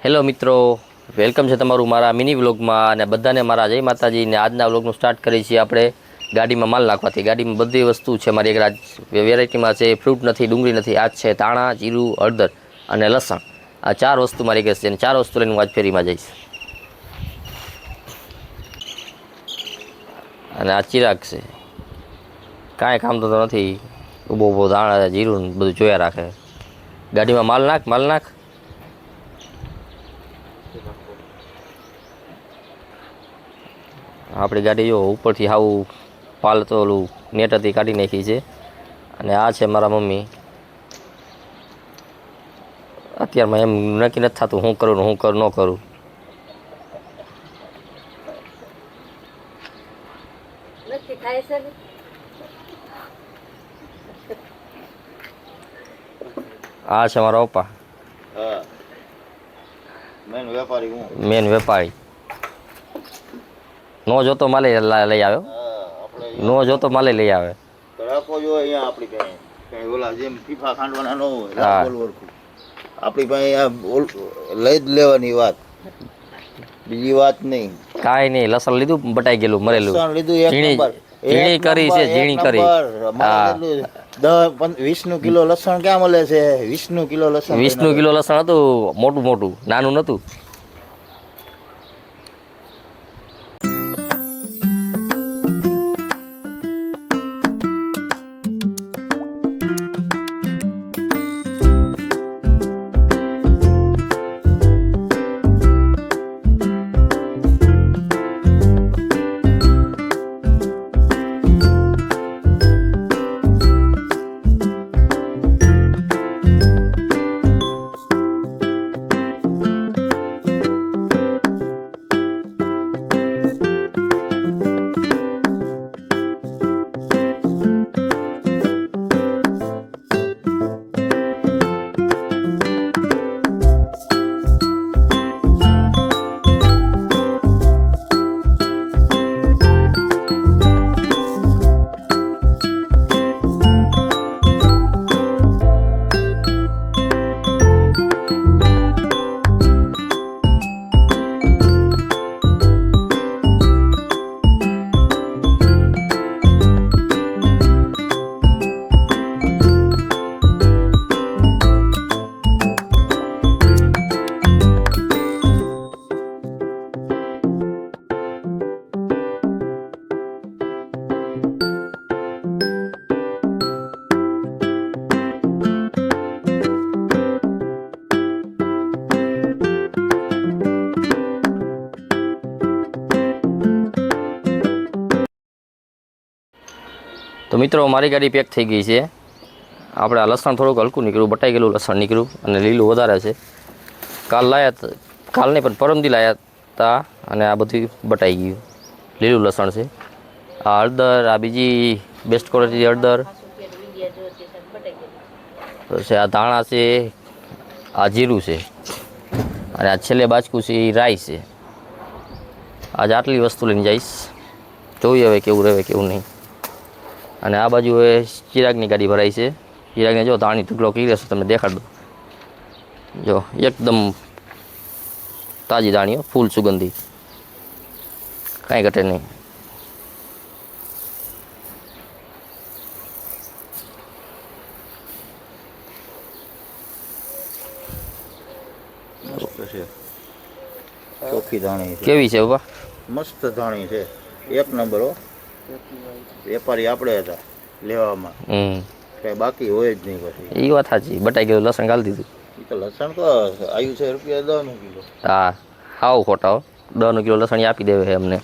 Hello મિત્રો, welcome છે તમારું મારા મિની વ્લોગમાં અને બધાને મારા જય માતાજી ને આજના વ્લોગનું સ્ટાર્ટ કરીએ છીએ આપણે ગાડીમાં માલ નાખવાથી। ગાડીમાં બધી વસ્તુ છે મારી એક આજ વેરાયટીમાં છે, ફ્રૂટ નથી, ડુંગળી નથી, આજ છે ધાણા, જીરું, હળદર અને લસણ। આ 4 વસ્તુ મારી ઘરે છે અને 4 વસ્તુ લઈને હું આજ ફેરીમાં જઈશ। અને આ ચિરાગ છે, કાંઈ કામ તો નથી, ઊભો ધાણા જીરું બધું જોયા રાખે। ગાડીમાં માલ નાખ। આપણી ગાડી જો ઉપરથી હાવ પાલ તો ઓલું નેટથી કાઢી નાખી છે। અને આ છે મારા મમ્મી। અત્યારમાં એમ નક્કી નથી થતું હું કરું ને હું ન કરું। આ છે મારા પપ્પા, મેન વેપારી। નો જોતો માલે લઈ આવ્યો, નો જોતો માલે લઈ આવે। આપણી પાસે લઈ જ લેવાની વાત, બીજી વાત નહીં। કાંઈ નહીં, લસણ લીધું, બટાઈ ગયેલું, મરેલું, લીધું ઝીણી કરી છે, ઝીણી કરી। હા, 20 કિલો લસણ ક્યાં મળે છે? 20 કિલો લસણ, 20 કિલો લસણ હતું, મોટું, નાનું નહોતું। તો મિત્રો મારી ગાડી પેક થઈ ગઈ છે। આપણે આ લસણ થોડુંક હલકું નીકળ્યું, બટાઈ ગયેલું લસણ નીકળ્યું અને લીલું વધારે છે। કાલ નહીં પણ પરમદી લાયા હતા અને આ બધું બટાઈ ગયું, લીલું લસણ છે। આ હળદર, આ બીજી બેસ્ટ ક્વોલિટી હળદર છે, આ ધાણા છે, આ જીરું છે અને આ છેલ્લે બાજકું છે એ રાઈ છે। આજે આટલી વસ્તુ લઈને જઈશ, જોઈએ હવે કેવું રહે કેવું નહીં। અને આ બાજુ એ ચિરાગની ગાડી ભરાઈ છે। ચિરાગને જો ધાણી ટુકડો કરી રહેશે, તમને દેખાડ દો, જો એકદમ તાજી ધાણીઓ, ફૂલ સુગંધી, કાંઈ ઘટે નહીં। ચોખ્ખી ધાણી છે, કેવી છે બાબા? મસ્ત ધાણી છે, એક નંબર હો। વેપારી આપણે હતા લેવામાં, કઈ બાકી હોય જ નહીં પછી। એ વાત સાચી, બટાઈ ગયેલું લસણ ગાળી દીધું। એ તો લસણ તો આવ્યું છે ₹10 કિલો। હા, હાવ ખોટા હો, 10 કિલો લસણ આપી દેવે છે અમને।